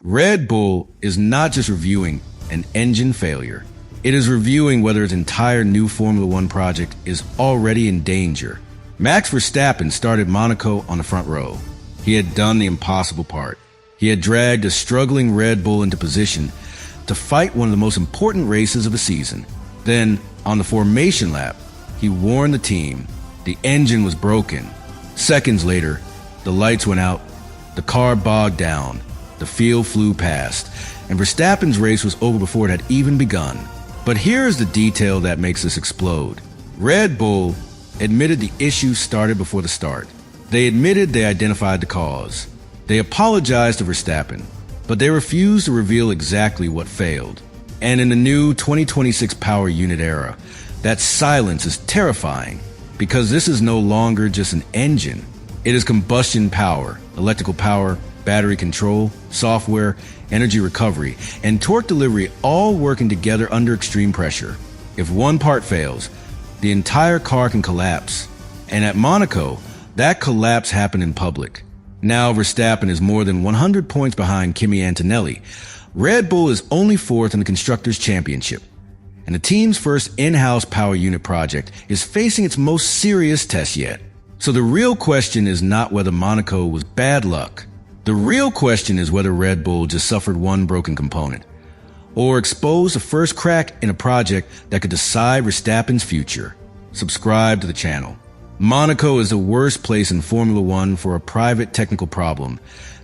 Red Bull is not just reviewing an engine failure. It is reviewing whether its entire new Formula One project is already in danger. Max Verstappen started Monaco on the front row. He had done the impossible part. He had dragged a struggling Red Bull into position to fight one of the most important races of the season. Then, on the formation lap, he warned the team the engine was broken. Seconds later, the lights went out, the car bogged down, the field flew past, and Verstappen's race was over before it had even begun. But here's the detail that makes this explode. Red Bull admitted the issue started before the start. They admitted they identified the cause. They apologized to Verstappen, but they refused to reveal exactly what failed. And in the new 2026 power unit era, that silence is terrifying because this is no longer just an engine. It is combustion power, electrical power, battery control, software, energy recovery, and torque delivery all working together under extreme pressure. If one part fails, the entire car can collapse. And at Monaco, that collapse happened in public. Now Verstappen is more than 100 points behind Kimi Antonelli. Red Bull is only fourth in the Constructors' Championship. And the team's first in-house power unit project is facing its most serious test yet. So the real question is not whether Monaco was bad luck. The real question is whether Red Bull just suffered one broken component, or exposed the first crack in a project that could decide Verstappen's future. Subscribe to the channel. Monaco is the worst place in Formula One for a private technical problem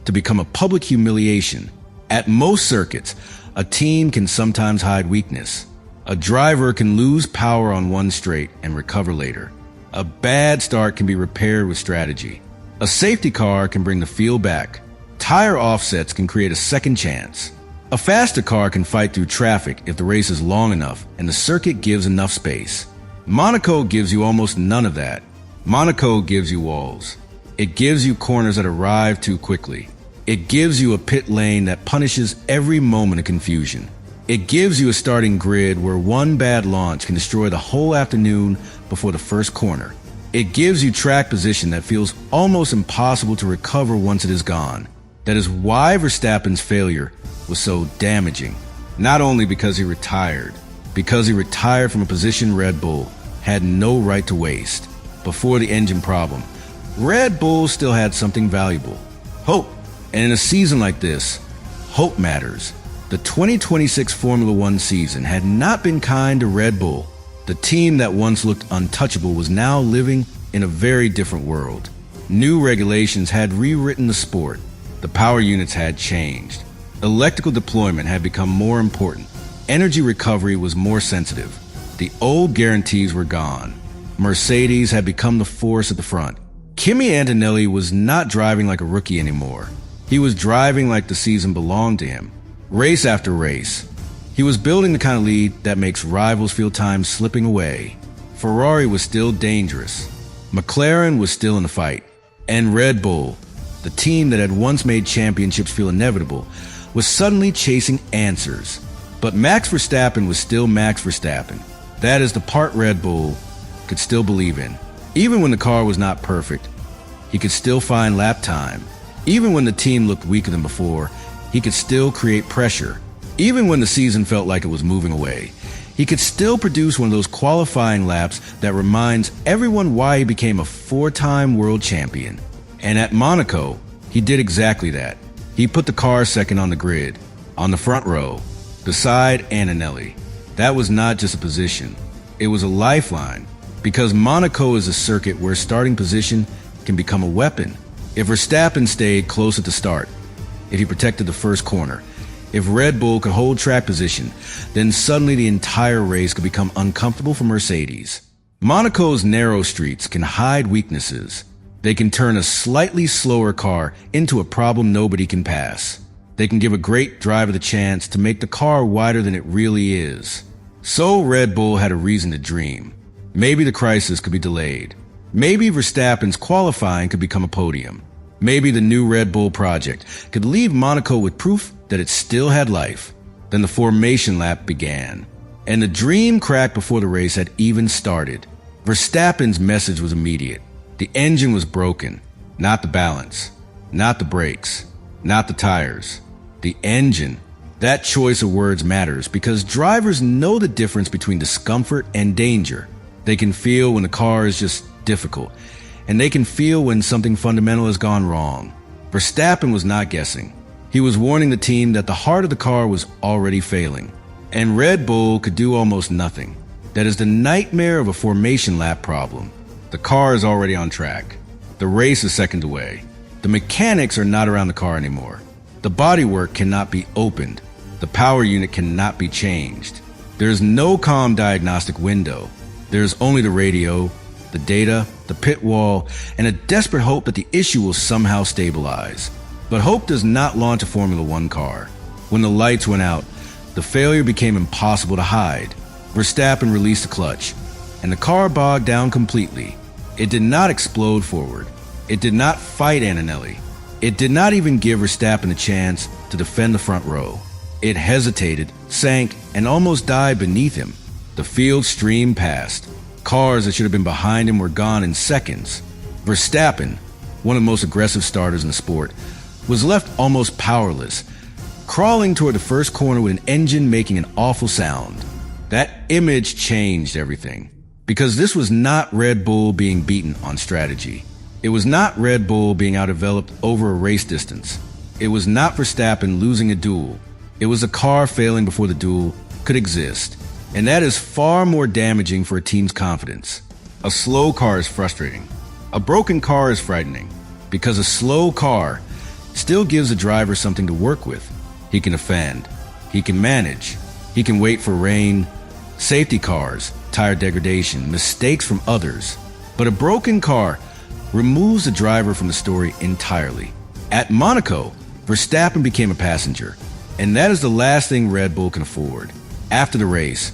to become a public humiliation. At most circuits, a team can sometimes hide weakness. A driver can lose power on one straight and recover later. A bad start can be repaired with strategy. A safety car can bring the field back. Tire offsets can create a second chance. A faster car can fight through traffic if the race is long enough and the circuit gives enough space. Monaco gives you almost none of that. Monaco gives you walls. It gives you corners that arrive too quickly. It gives you a pit lane that punishes every moment of confusion. It gives you a starting grid where one bad launch can destroy the whole afternoon before the first corner. It gives you track position that feels almost impossible to recover once it is gone. That is why Verstappen's failure was so damaging. Not only because he retired from a position Red Bull had no right to waste. Before the engine problem, Red Bull still had something valuable: hope. And in a season like this, hope matters. The 2026 Formula One season had not been kind to Red Bull. The team that once looked untouchable was now living in a very different world. New regulations had rewritten the sport. The power units had changed. Electrical deployment had become more important. Energy recovery was more sensitive. The old guarantees were gone. Mercedes had become the force at the front. Kimi Antonelli was not driving like a rookie anymore. He was driving like the season belonged to him. Race after race, he was building the kind of lead that makes rivals feel time slipping away. Ferrari was still dangerous. McLaren was still in the fight. And Red Bull, the team that had once made championships feel inevitable, was suddenly chasing answers. But Max Verstappen was still Max Verstappen. That is the part Red Bull could still believe in. Even when the car was not perfect, he could still find lap time. Even when the team looked weaker than before, he could still create pressure. Even when the season felt like it was moving away, he could still produce one of those qualifying laps that reminds everyone why he became a four-time world champion. And at Monaco, he did exactly that. He put the car second on the grid, on the front row, beside Antonelli. That was not just a position. It was a lifeline, because Monaco is a circuit where starting position can become a weapon. If Verstappen stayed close at the start, if he protected the first corner, if Red Bull could hold track position, then suddenly the entire race could become uncomfortable for Mercedes. Monaco's narrow streets can hide weaknesses. They can turn a slightly slower car into a problem nobody can pass. They can give a great driver the chance to make the car wider than it really is. So Red Bull had a reason to dream. Maybe the crisis could be delayed. Maybe Verstappen's qualifying could become a podium. Maybe the new Red Bull project could leave Monaco with proof that it still had life. Then the formation lap began, and the dream cracked before the race had even started. Verstappen's message was immediate. The engine was broken, not the balance, not the brakes, not the tires. The engine. That choice of words matters because drivers know the difference between discomfort and danger. They can feel when the car is just difficult, and they can feel when something fundamental has gone wrong. Verstappen was not guessing. He was warning the team that the heart of the car was already failing, and Red Bull could do almost nothing. That is the nightmare of a formation lap problem. The car is already on track. The race is seconds away. The mechanics are not around the car anymore. The bodywork cannot be opened. The power unit cannot be changed. There is no calm diagnostic window. There is only the radio, the data, the pit wall, and a desperate hope that the issue will somehow stabilize. But hope does not launch a Formula One car. When the lights went out, the failure became impossible to hide. Verstappen released the clutch, and the car bogged down completely. It did not explode forward. It did not fight Antonelli. It did not even give Verstappen a chance to defend the front row. It hesitated, sank, and almost died beneath him. The field streamed past. Cars that should have been behind him were gone in seconds. Verstappen, one of the most aggressive starters in the sport, was left almost powerless, crawling toward the first corner with an engine making an awful sound. That image changed everything, because this was not Red Bull being beaten on strategy. It was not Red Bull being outdeveloped over a race distance. It was not Verstappen losing a duel. It was a car failing before the duel could exist. And that is far more damaging for a team's confidence. A slow car is frustrating. A broken car is frightening, because a slow car still gives the driver something to work with. He can defend. He can manage. He can wait for rain, safety cars, tire degradation, mistakes from others. But a broken car removes the driver from the story entirely. At Monaco, Verstappen became a passenger, and that is the last thing Red Bull can afford. After the race,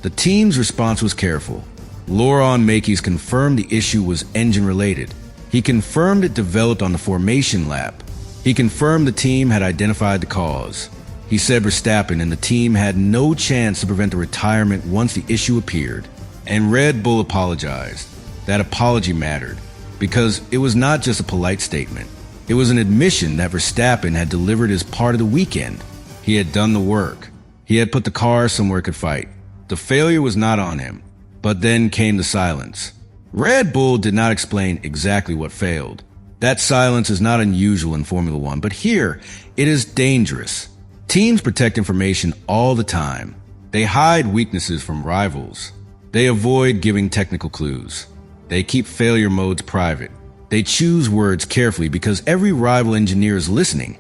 the team's response was careful. Laurent Mekies confirmed the issue was engine-related. He confirmed it developed on the formation lap. He confirmed the team had identified the cause. He said Verstappen and the team had no chance to prevent the retirement once the issue appeared. And Red Bull apologized. That apology mattered, because it was not just a polite statement. It was an admission that Verstappen had delivered his part of the weekend. He had done the work. He had put the car somewhere it could fight. The failure was not on him. But then came the silence. Red Bull did not explain exactly what failed. That silence is not unusual in Formula One, but here, it is dangerous. Teams protect information all the time. They hide weaknesses from rivals. They avoid giving technical clues. They keep failure modes private. They choose words carefully because every rival engineer is listening.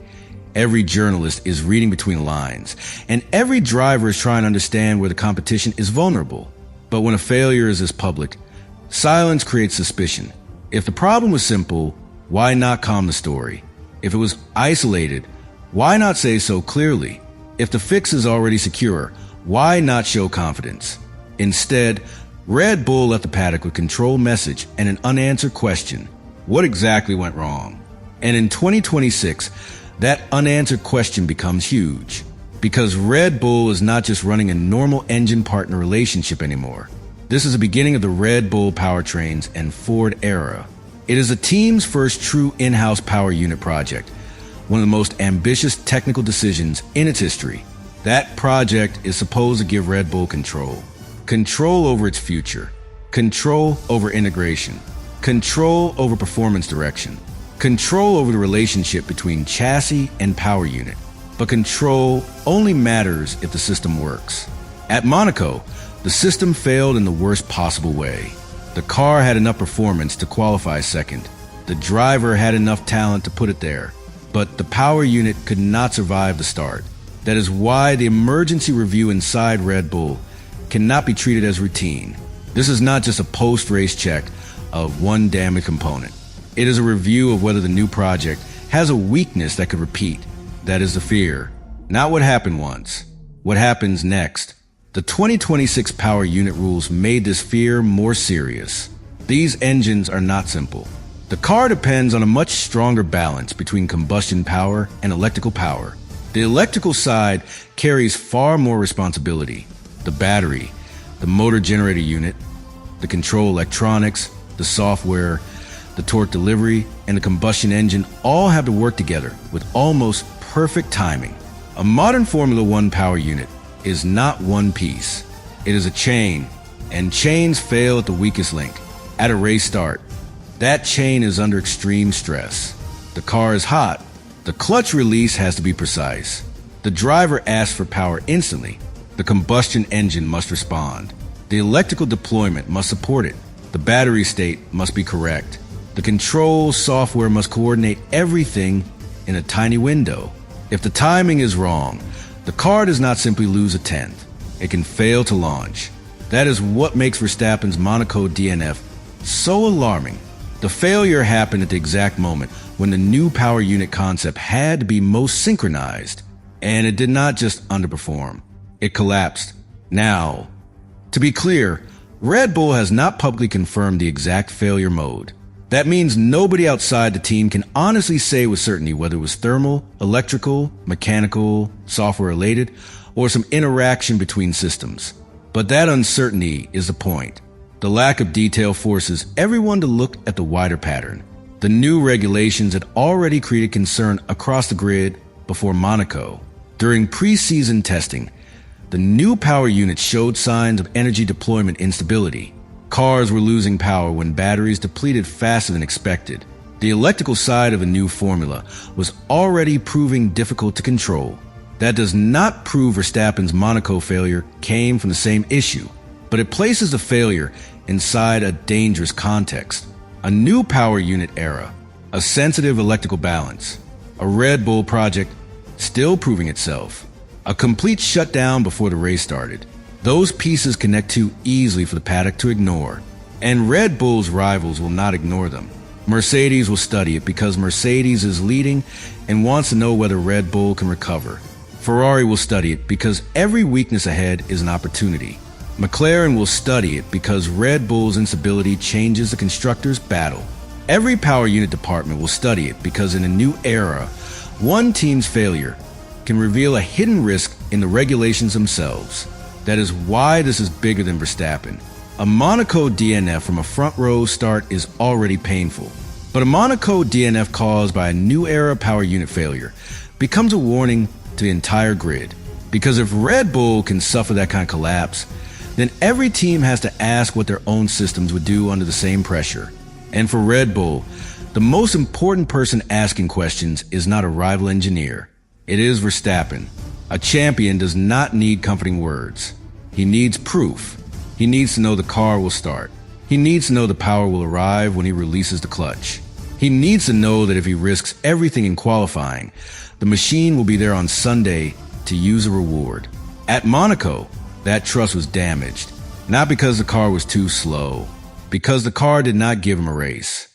Every journalist is reading between the lines, and every driver is trying to understand where the competition is vulnerable. But when a failure is this public, silence creates suspicion. If the problem was simple, why not calm the story? If it was isolated, why not say so clearly? If the fix is already secure, why not show confidence? Instead, Red Bull left the paddock with a controlled message and an unanswered question. What exactly went wrong? And in 2026, that unanswered question becomes huge. Because Red Bull is not just running a normal engine-partner relationship anymore. This is the beginning of the Red Bull powertrains and Ford era. It is the team's first true in-house power unit project, one of the most ambitious technical decisions in its history. That project is supposed to give Red Bull control. Control over its future. Control over integration. Control over performance direction. Control over the relationship between chassis and power unit. But control only matters if the system works. At Monaco, the system failed in the worst possible way. The car had enough performance to qualify second. The driver had enough talent to put it there. But the power unit could not survive the start. That is why the emergency review inside Red Bull cannot be treated as routine. This is not just a post-race check of one damaged component. It is a review of whether the new project has a weakness that could repeat. That is the fear. Not what happened once. What happens next. The 2026 power unit rules made this fear more serious. These engines are not simple. The car depends on a much stronger balance between combustion power and electrical power. The electrical side carries far more responsibility. The battery, the motor generator unit, the control electronics, the software, the torque delivery, and the combustion engine all have to work together with almost perfect timing. A modern Formula One power unit is not one piece. It is a chain, and chains fail at the weakest link. At a race start, that chain is under extreme stress. The car is hot. The clutch release has to be precise. The driver asks for power instantly. The combustion engine must respond. The electrical deployment must support it. The battery state must be correct. The control software must coordinate everything in a tiny window. If the timing is wrong, the car does not simply lose a tenth. It can fail to launch. That is what makes Verstappen's Monaco DNF so alarming. The failure happened at the exact moment when the new power unit concept had to be most synchronized, and it did not just underperform. It collapsed. Now, to be clear, Red Bull has not publicly confirmed the exact failure mode. That means nobody outside the team can honestly say with certainty whether it was thermal, electrical, mechanical, software-related, or some interaction between systems. But that uncertainty is the point. The lack of detail forces everyone to look at the wider pattern. The new regulations had already created concern across the grid before Monaco. During pre-season testing, the new power unit showed signs of energy deployment instability. Cars were losing power when batteries depleted faster than expected. The electrical side of a new formula was already proving difficult to control. That does not prove Verstappen's Monaco failure came from the same issue, but it places the failure inside a dangerous context. A new power unit era, a sensitive electrical balance, a Red Bull project still proving itself, a complete shutdown before the race started. Those pieces connect too easily for the paddock to ignore, and Red Bull's rivals will not ignore them. Mercedes will study it because Mercedes is leading and wants to know whether Red Bull can recover. Ferrari will study it because every weakness ahead is an opportunity. McLaren will study it because Red Bull's instability changes the constructors' battle. Every power unit department will study it because in a new era, one team's failure can reveal a hidden risk in the regulations themselves. That is why this is bigger than Verstappen. A Monaco DNF from a front row start is already painful, but a Monaco DNF caused by a new era power unit failure becomes a warning to the entire grid. Because if Red Bull can suffer that kind of collapse, then every team has to ask what their own systems would do under the same pressure. And for Red Bull, the most important person asking questions is not a rival engineer. It is Verstappen. A champion does not need comforting words. He needs proof. He needs to know the car will start. He needs to know the power will arrive when he releases the clutch. He needs to know that if he risks everything in qualifying, the machine will be there on Sunday to use a reward. At Monaco, that trust was damaged, not because the car was too slow, because the car did not give him a race.